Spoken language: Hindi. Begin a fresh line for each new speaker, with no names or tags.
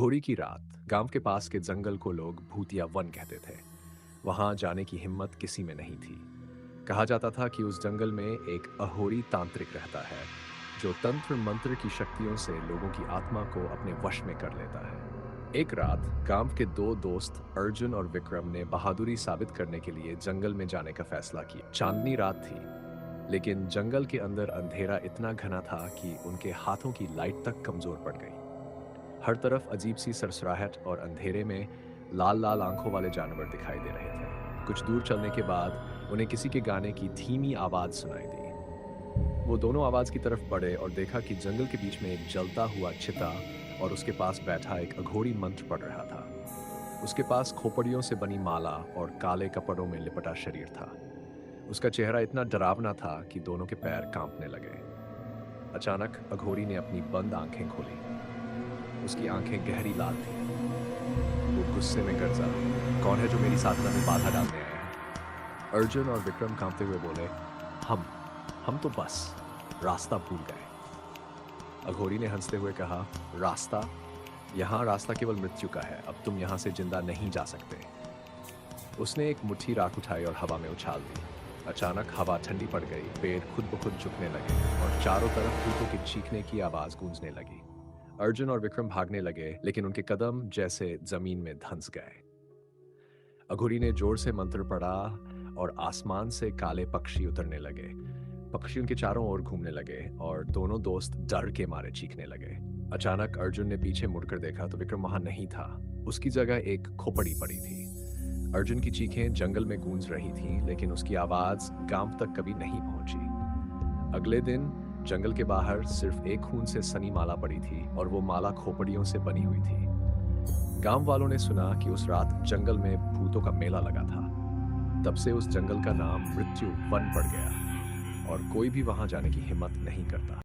अघोरी की रात गांव के पास के जंगल को लोग भूतिया वन कहते थे। वहां जाने की हिम्मत किसी में नहीं थी। कहा जाता था कि उस जंगल में एक अहोरी तांत्रिक रहता है जो तंत्र मंत्र की शक्तियों से लोगों की आत्मा को अपने वश में कर लेता है। एक रात गांव के दो दोस्त अर्जुन और विक्रम ने बहादुरी साबित करने के लिए जंगल में जाने का फैसला किया। चांदनी रात थी, लेकिन जंगल के अंदर अंधेरा इतना घना था कि उनके हाथों की लाइट तक कमजोर पड़ गई। हर तरफ अजीब सी सरसराहट और अंधेरे में लाल लाल आंखों वाले जानवर दिखाई दे रहे थे। कुछ दूर चलने के बाद उन्हें किसी के गाने की धीमी आवाज सुनाई दी। वो दोनों आवाज की तरफ बढ़े और देखा कि जंगल के बीच में एक जलता हुआ चिता और उसके पास बैठा एक अघोरी मंत्र पढ़ रहा था। उसके पास खोपड़ियों से बनी माला और काले कपड़ों में लिपटा शरीर था। उसका चेहरा इतना डरावना था कि दोनों के पैर कांपने लगे। अचानक अघोरी ने अपनी बंद आंखें खोली। उसकी आंखें गहरी लाल थीं। वो गुस्से में गरजा, कौन है जो मेरी साधना में बाधा डालने आया है? अर्जुन और विक्रम कांपते हुए बोले, हम हम तो बस रास्ता भूल गए। अघोरी ने हंसते हुए कहा, रास्ता? यहाँ रास्ता केवल मृत्यु का है। अब तुम यहाँ से जिंदा नहीं जा सकते। उसने एक मुट्ठी राख उठाई और हवा में उछाल दी। अचानक हवा ठंडी पड़ गई, पेड़ खुद ब खुद झुकने लगे और चारों तरफ भूतों के चीखने की आवाज गूंजने लगी। अर्जुन और विक्रम भागने लगे, लेकिन उनके कदम जैसे जमीन में धंस गए। अघोरी ने जोर से मंत्र पढ़ा और आसमान से काले पक्षी उतरने लगे। पक्षी उनके चारों ओर घूमने लगे और दोनों दोस्त डर के मारे चीखने लगे। अचानक अर्जुन ने पीछे मुड़कर देखा तो विक्रम वहां नहीं था। उसकी जगह एक खोपड़ी पड़ी थी। अर्जुन की चीखें जंगल में गूंज रही थीं, लेकिन उसकी आवाज गांव तक कभी नहीं पहुंची। अगले दिन जंगल के बाहर सिर्फ एक खून से सनी माला पड़ी थी और वो माला खोपड़ियों से बनी हुई थी। गांव वालों ने सुना कि उस रात जंगल में भूतों का मेला लगा था। तब से उस जंगल का नाम मृत्यु वन पड़ गया और कोई भी वहां जाने की हिम्मत नहीं करता।